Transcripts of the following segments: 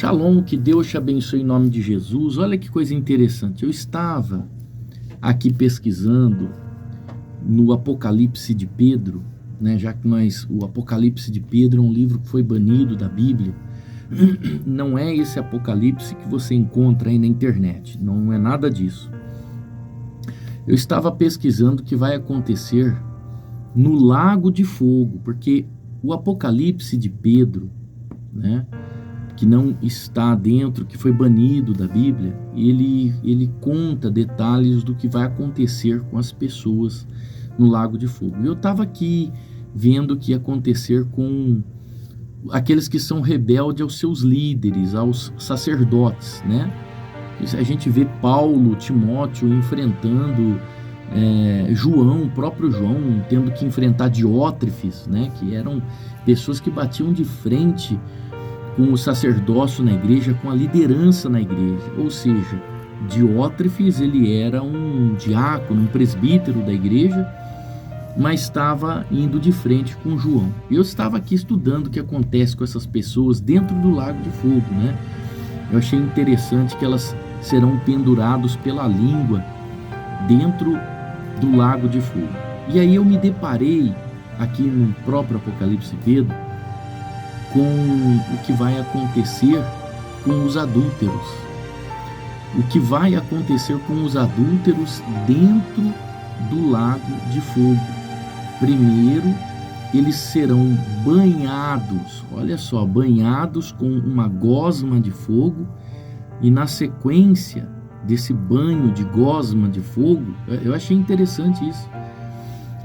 Shalom, que Deus te abençoe em nome de Jesus. Olha que coisa interessante. Eu estava aqui pesquisando no Apocalipse de Pedro, né? Já que o Apocalipse de Pedro é um livro que foi banido da Bíblia. Não é esse Apocalipse que você encontra aí na internet. Não é nada disso. Eu estava pesquisando o que vai acontecer no Lago de Fogo, porque o Apocalipse de Pedro, né, que não está dentro, que foi banido da Bíblia, ele conta detalhes do que vai acontecer com as pessoas no Lago de Fogo. Eu estava aqui vendo o que ia acontecer com aqueles que são rebeldes aos seus líderes, aos sacerdotes, né? A gente vê Paulo, Timóteo enfrentando João, o próprio João, tendo que enfrentar Diótrefes, né? Que eram pessoas que batiam de frente com o sacerdócio na igreja, com a liderança na igreja. Ou seja, Diótrefes, ele era um diácono, um presbítero da igreja, mas estava indo de frente com João. Eu estava aqui estudando o que acontece com essas pessoas dentro do Lago de Fogo, né? Eu achei interessante que elas serão pendurados pela língua dentro do Lago de Fogo. E aí eu me deparei aqui no próprio Apocalipse Pedro com o que vai acontecer com os adúlteros. O que vai acontecer com os adúlteros dentro do Lago de Fogo. Primeiro, eles serão banhados, olha só, banhados com uma gosma de fogo, e na sequência desse banho de gosma de fogo, eu achei interessante isso.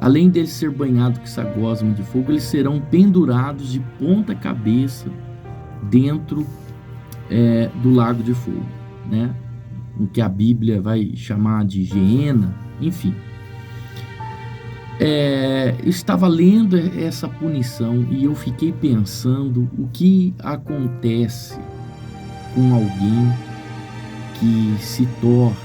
Além deles ser banhados com essa gosma de fogo, eles serão pendurados de ponta cabeça dentro do Lago de Fogo, né? O que a Bíblia vai chamar de Geena, enfim. Eu estava lendo essa punição e eu fiquei pensando o que acontece com alguém que se torna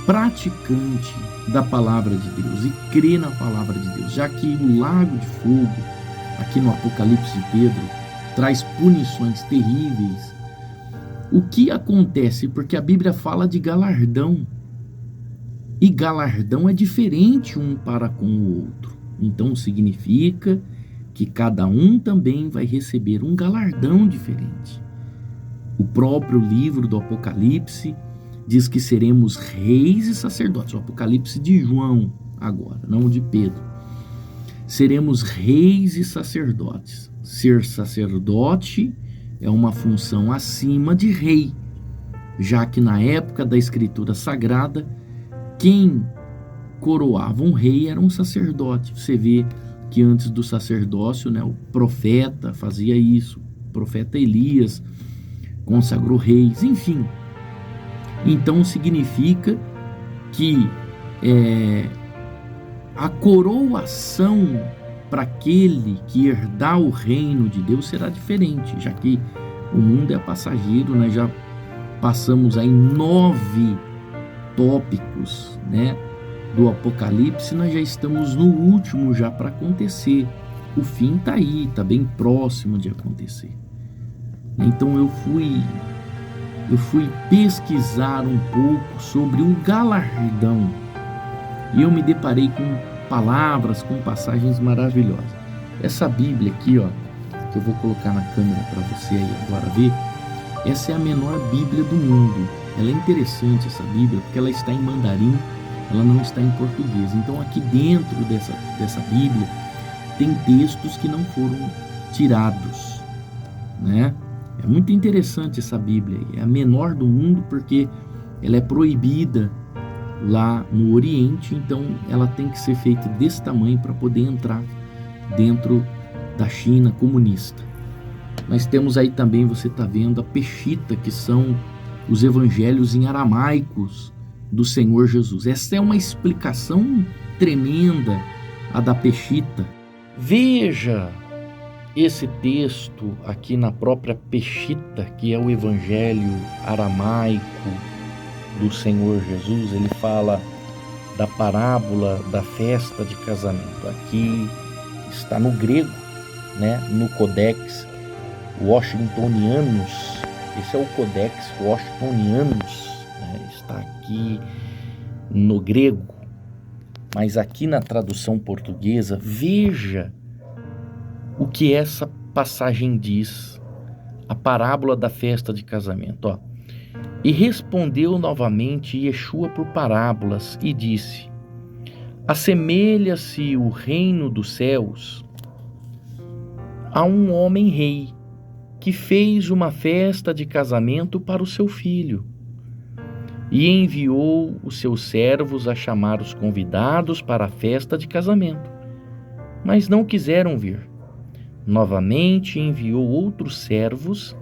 praticante da palavra de Deus e crê na palavra de Deus, já que o Lago de Fogo, aqui no Apocalipse de Pedro, traz punições terríveis. O que acontece? Porque a Bíblia fala de galardão. E galardão é diferente um para com o outro. Então significa que cada um também vai receber um galardão diferente. O próprio livro do Apocalipse diz que seremos reis e sacerdotes. O Apocalipse de João agora, não o de Pedro. Seremos reis e sacerdotes. Ser sacerdote é uma função acima de rei, já que na época da Escritura Sagrada, quem coroava um rei era um sacerdote. Você vê que antes do sacerdócio, né, o profeta fazia isso. O profeta Elias consagrou reis, enfim. Então significa que a coroação para aquele que herdar o reino de Deus será diferente, já que o mundo é passageiro, né? Já passamos aí 9 tópicos, né, do Apocalipse, nós já estamos no último já para acontecer. O fim está aí, está bem próximo de acontecer. Então eu fui pesquisar um pouco sobre o galardão e eu me deparei com palavras, com passagens maravilhosas. Essa Bíblia aqui, ó, que eu vou colocar na câmera para você aí agora ver, essa é a menor Bíblia do mundo. Ela é interessante, essa Bíblia, porque ela está em mandarim, ela não está em português. Então aqui dentro dessa Bíblia tem textos que não foram tirados, né? É muito interessante essa Bíblia, é a menor do mundo porque ela é proibida lá no Oriente, então ela tem que ser feita desse tamanho para poder entrar dentro da China comunista. Nós temos aí também, você está vendo, a Peshita, que são os evangelhos em aramaicos do Senhor Jesus. Essa é uma explicação tremenda, a da Peshita. Veja esse texto aqui na própria Peshita, que é o evangelho aramaico do Senhor Jesus. Ele fala da parábola da festa de casamento. Aqui está no grego, né, no Codex Washingtonianus. Esse é o Codex Washingtonianus, né, está aqui no grego, mas aqui na tradução portuguesa, veja o que essa passagem diz, a parábola da festa de casamento. Ó. E respondeu novamente Yeshua por parábolas e disse: assemelha-se o reino dos céus a um homem rei que fez uma festa de casamento para o seu filho e enviou os seus servos a chamar os convidados para a festa de casamento, mas não quiseram vir. Novamente enviou outros servos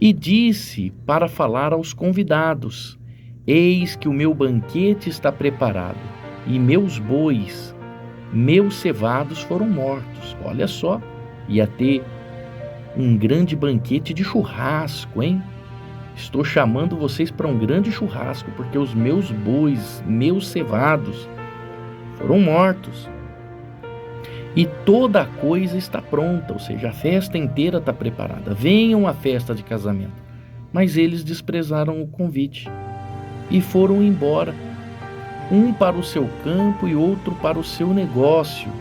e disse para falar aos convidados: eis que o meu banquete está preparado e meus bois, meus cevados foram mortos. Olha só, ia ter um grande banquete de churrasco, hein? Estou chamando vocês para um grande churrasco, porque os meus bois, meus cevados, foram mortos. E toda a coisa está pronta, ou seja, a festa inteira está preparada. Venham à festa de casamento. Mas eles desprezaram o convite e foram embora, um para o seu campo e outro para o seu negócio.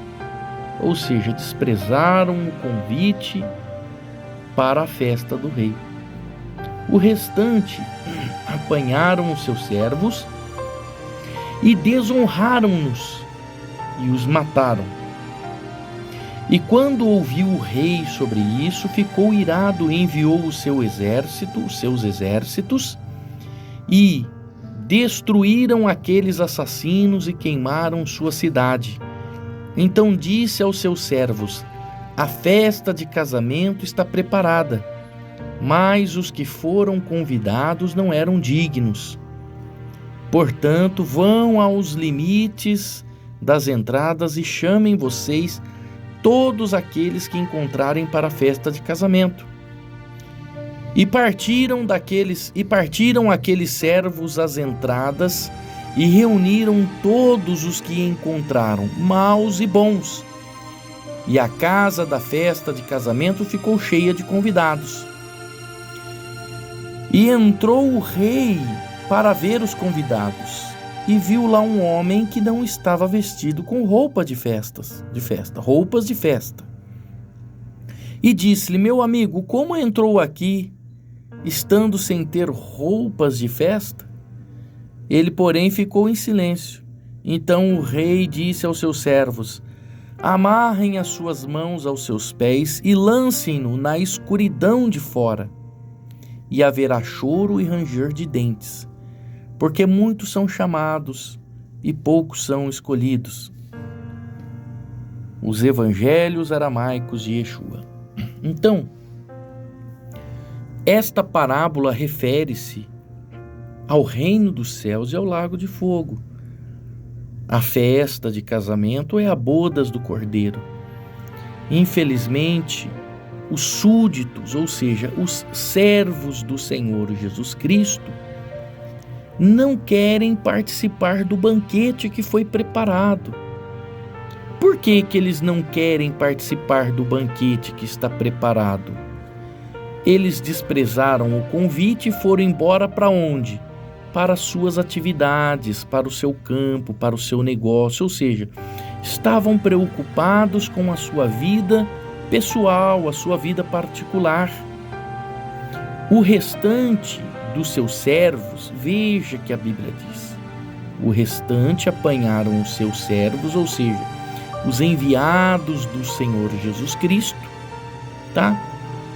Ou seja, desprezaram o convite para a festa do rei. O restante apanharam os seus servos e desonraram-nos e os mataram. E quando ouviu o rei sobre isso, ficou irado e enviou os seus exércitos, e destruíram aqueles assassinos e queimaram sua cidade. Então disse aos seus servos: a festa de casamento está preparada, mas os que foram convidados não eram dignos. Portanto, vão aos limites das entradas e chamem vocês todos aqueles que encontrarem para a festa de casamento. E partiram aqueles servos às entradas e reuniram todos os que encontraram, maus e bons. E a casa da festa de casamento ficou cheia de convidados. E entrou o rei para ver os convidados, e viu lá um homem que não estava vestido com roupas de festa. E disse-lhe: meu amigo, como entrou aqui, estando sem ter roupas de festa? Ele, porém, ficou em silêncio. Então o rei disse aos seus servos: amarrem as suas mãos aos seus pés e lancem-no na escuridão de fora. E haverá choro e ranger de dentes, porque muitos são chamados e poucos são escolhidos. Os evangelhos aramaicos de Yeshua. Então, esta parábola refere-se ao reino dos céus e ao lago de fogo. A festa de casamento é a bodas do Cordeiro. Infelizmente, os súditos, ou seja, os servos do Senhor Jesus Cristo, não querem participar do banquete que foi preparado. Por que que eles não querem participar do banquete que está preparado? Eles desprezaram o convite e foram embora para onde? Para as suas atividades, para o seu campo, para o seu negócio, ou seja, estavam preocupados com a sua vida pessoal, a sua vida particular. O restante dos seus servos, veja que a Bíblia diz, o restante apanharam os seus servos, ou seja, os enviados do Senhor Jesus Cristo, tá?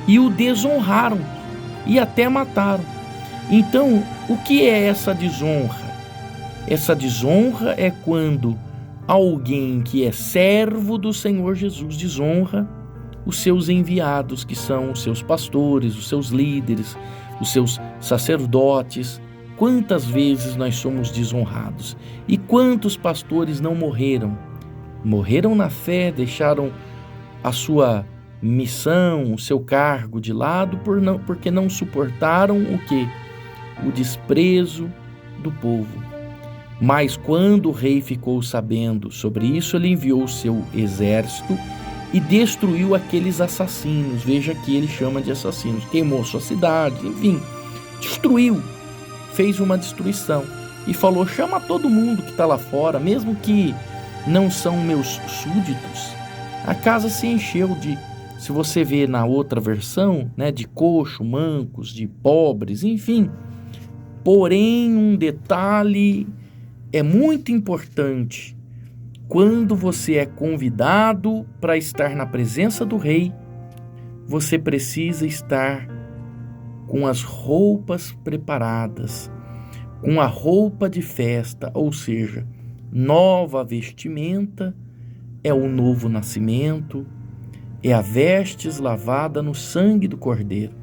E o desonraram e até mataram. Então, o que é essa desonra? Essa desonra é quando alguém que é servo do Senhor Jesus desonra os seus enviados, que são os seus pastores, os seus líderes, os seus sacerdotes. Quantas vezes nós somos desonrados? E quantos pastores não morreram? Morreram na fé, deixaram a sua missão, o seu cargo de lado, porque não suportaram o quê? O desprezo do povo. Mas quando o rei ficou sabendo sobre isso, ele enviou o seu exército e destruiu aqueles assassinos. Veja que ele chama de assassinos. Queimou sua cidade, enfim, destruiu, fez uma destruição. E falou: chama todo mundo que está lá fora, mesmo que não são meus súditos. A casa se encheu de, se você vê na outra versão, né, de coxo, mancos, de pobres, enfim. Porém, um detalhe é muito importante. Quando você é convidado para estar na presença do rei, você precisa estar com as roupas preparadas, com a roupa de festa, ou seja, nova vestimenta, é o novo nascimento, é a vestes lavada no sangue do Cordeiro.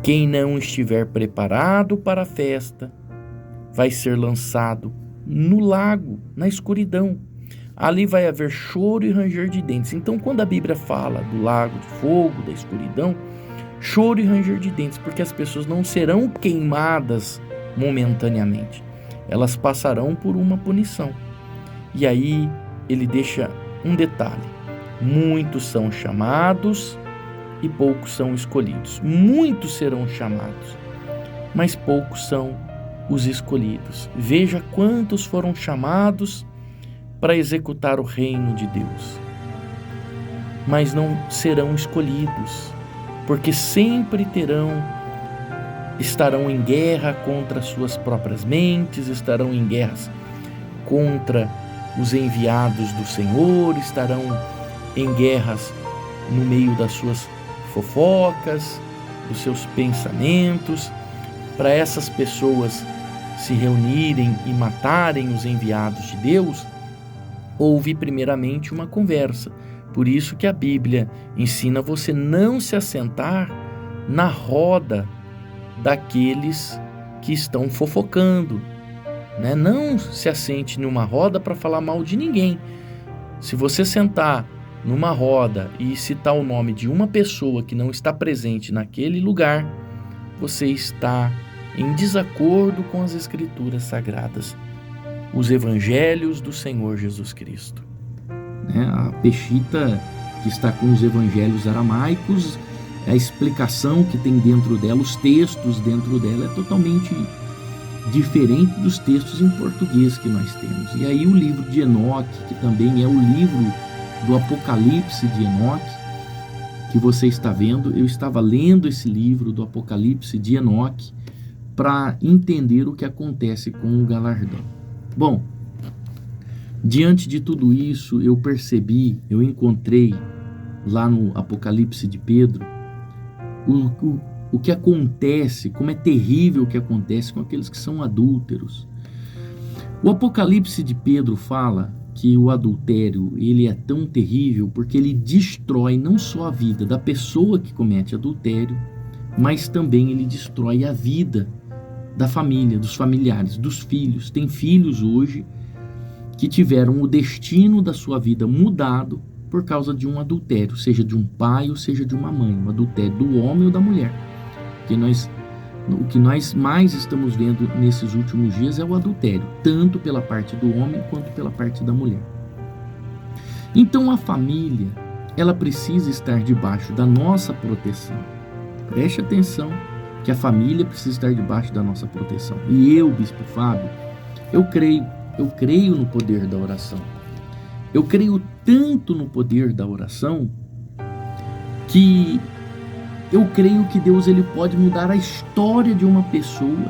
Quem não estiver preparado para a festa vai ser lançado no lago, na escuridão. Ali vai haver choro e ranger de dentes. Então, quando a Bíblia fala do lago de fogo, da escuridão, choro e ranger de dentes, porque as pessoas não serão queimadas momentaneamente. Elas passarão por uma punição. E aí ele deixa um detalhe: muitos são chamados e poucos são escolhidos. Muitos serão chamados, mas poucos são os escolhidos. Veja quantos foram chamados para executar o reino de Deus, mas não serão escolhidos, porque sempre estarão em guerra contra suas próprias mentes, estarão em guerras contra os enviados do Senhor, estarão em guerras no meio das suas fofocas, dos seus pensamentos. Para essas pessoas se reunirem e matarem os enviados de Deus, houve primeiramente uma conversa. Por isso que a Bíblia ensina você não se assentar na roda daqueles que estão fofocando, né? Não se assente numa roda para falar mal de ninguém. Se você sentar numa roda e citar o nome de uma pessoa que não está presente naquele lugar, você está em desacordo com as Escrituras Sagradas, os Evangelhos do Senhor Jesus Cristo. A Peshita, que está com os Evangelhos aramaicos, a explicação que tem dentro dela, os textos dentro dela, é totalmente diferente dos textos em português que nós temos. E aí o livro de Enoque, que também é o livro do Apocalipse de Enoque, que você está vendo, eu estava lendo esse livro do Apocalipse de Enoque para entender o que acontece com o galardão. Bom, diante de tudo isso, eu encontrei lá no Apocalipse de Pedro o que acontece, como é terrível o que acontece com aqueles que são adúlteros. O Apocalipse de Pedro fala que o adultério, ele é tão terrível porque ele destrói não só a vida da pessoa que comete adultério, mas também ele destrói a vida da família, dos familiares, dos filhos. Tem filhos hoje que tiveram o destino da sua vida mudado por causa de um adultério, seja de um pai ou seja de uma mãe, um adultério do homem ou da mulher. O que nós mais estamos vendo nesses últimos dias é o adultério, tanto pela parte do homem quanto pela parte da mulher. Então a família, ela precisa estar debaixo da nossa proteção. Preste atenção que a família precisa estar debaixo da nossa proteção. E eu, Bispo Fábio, eu creio no poder da oração. Eu creio tanto no poder da oração que eu creio que Deus, ele pode mudar a história de uma pessoa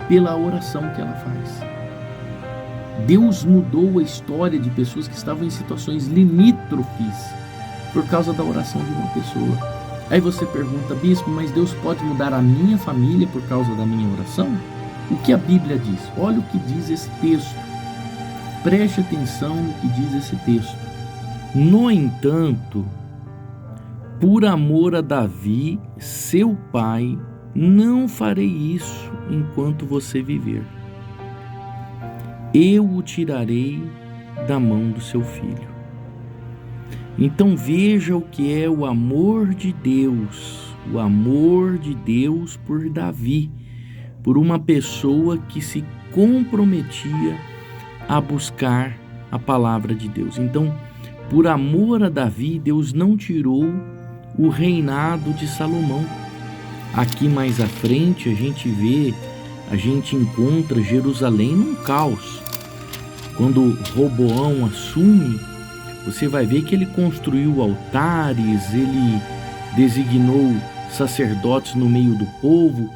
pela oração que ela faz. Deus mudou a história de pessoas que estavam em situações limítrofes por causa da oração de uma pessoa. Aí você pergunta: bispo, mas Deus pode mudar a minha família por causa da minha oração? O que a Bíblia diz? Olha o que diz esse texto. Preste atenção no que diz esse texto. No entanto, por amor a Davi, seu pai, não farei isso enquanto você viver. Eu o tirarei da mão do seu filho. Então veja o que é o amor de Deus por Davi, por uma pessoa que se comprometia a buscar a palavra de Deus. Então, Por amor a Davi, Deus não tirou o reinado de Salomão. Aqui mais à frente a gente encontra Jerusalém num caos. Quando Roboão assume, você vai ver que ele construiu altares, ele designou sacerdotes no meio do povo.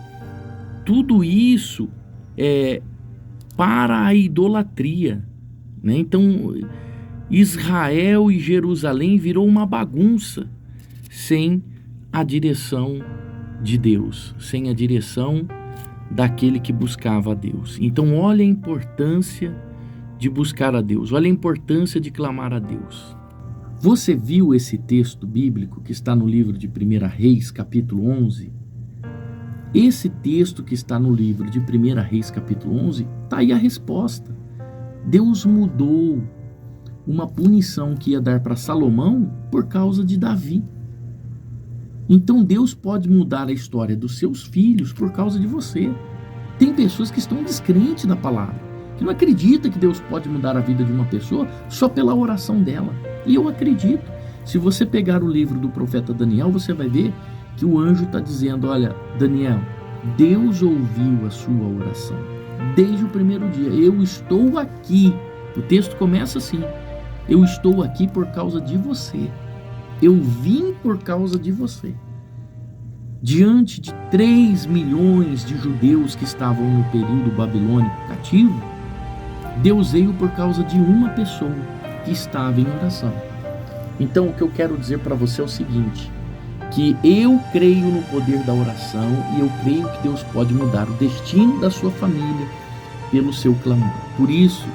Tudo isso é para a idolatria, né? Então, Israel e Jerusalém virou uma bagunça sem a direção de Deus, sem a direção daquele que buscava a Deus. Então, olha a importância de buscar a Deus, olha a importância de clamar a Deus. Você viu esse texto bíblico que está no livro de 1 Reis, capítulo 11? Esse texto que está no livro de 1 Reis, capítulo 11, está aí a resposta. Deus mudou uma punição que ia dar para Salomão por causa de Davi. Então Deus pode mudar a história dos seus filhos por causa de você. Tem pessoas que estão descrentes da palavra, que não acreditam que Deus pode mudar a vida de uma pessoa só pela oração dela. E eu acredito. Se você pegar o livro do profeta Daniel, você vai ver que o anjo está dizendo: olha, Daniel, Deus ouviu a sua oração desde o primeiro dia. Eu estou aqui. O texto começa assim: eu estou aqui por causa de você. Eu vim por causa de você. Diante de 3 milhões de judeus que estavam no período babilônico cativo, Deus veio por causa de uma pessoa que estava em oração. Então o que eu quero dizer para você é o seguinte: que eu creio no poder da oração e eu creio que Deus pode mudar o destino da sua família pelo seu clamor. Por isso,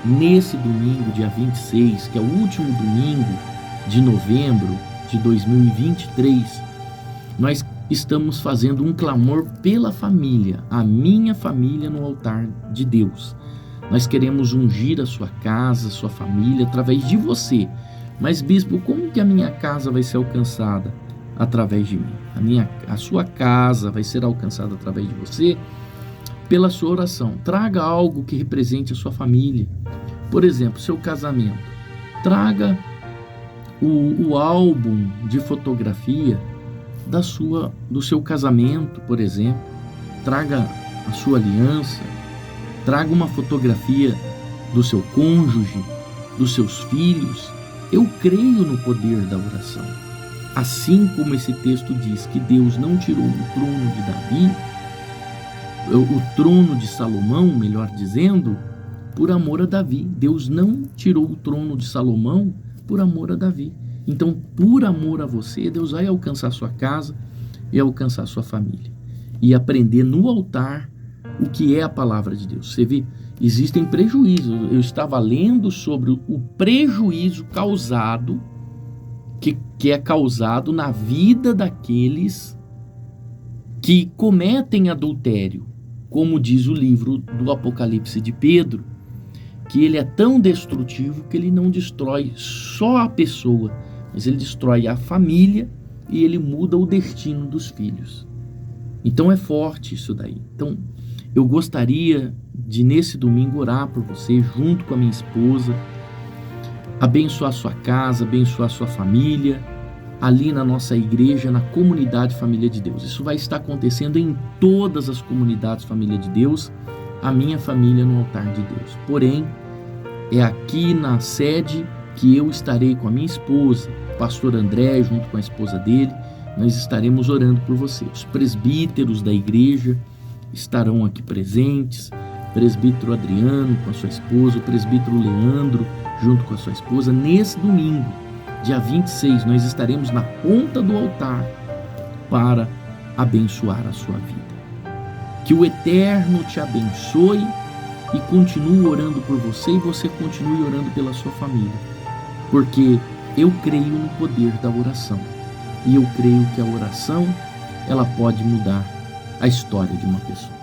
nesse domingo, dia 26, que é o último domingo de novembro de 2023, nós estamos fazendo um clamor pela família, a minha família no altar de Deus. Nós queremos ungir a sua casa, a sua família, através de você. Mas, bispo, como que a minha casa vai ser alcançada? Através de mim. A sua casa vai ser alcançada através de você pela sua oração. Traga algo que represente a sua família. Por exemplo, seu casamento. Traga o álbum de fotografia do seu casamento, por exemplo. Traga a sua aliança. Traga uma fotografia do seu cônjuge, dos seus filhos. Eu creio no poder da oração. Assim como esse texto diz que Deus não tirou o trono de Davi, o trono de Salomão, melhor dizendo, por amor a Davi. Deus não tirou o trono de Salomão por amor a Davi. Então, por amor a você, Deus vai alcançar a sua casa e alcançar a sua família. E aprender no altar o que é a palavra de Deus. Você vê, existem prejuízos. Eu estava lendo sobre o prejuízo causado, que é causado na vida daqueles que cometem adultério, como diz o livro do Apocalipse de Pedro, que ele é tão destrutivo que ele não destrói só a pessoa, mas ele destrói a família e ele muda o destino dos filhos. Então é forte isso daí. Então eu gostaria de nesse domingo orar por você, junto com a minha esposa, abençoar a sua casa, abençoar a sua família, ali na nossa igreja, na comunidade Família de Deus. Isso vai estar acontecendo em todas as comunidades Família de Deus, a minha família no altar de Deus. Porém, é aqui na sede que eu estarei com a minha esposa, o pastor André, junto com a esposa dele, nós estaremos orando por você. Os presbíteros da igreja estarão aqui presentes, o presbítero Adriano com a sua esposa, o presbítero Leandro junto com a sua esposa. Nesse domingo, dia 26, nós estaremos na ponta do altar para abençoar a sua vida. Que o Eterno te abençoe e continue orando por você e você continue orando pela sua família. Porque eu creio no poder da oração. E eu creio que a oração, ela pode mudar a história de uma pessoa.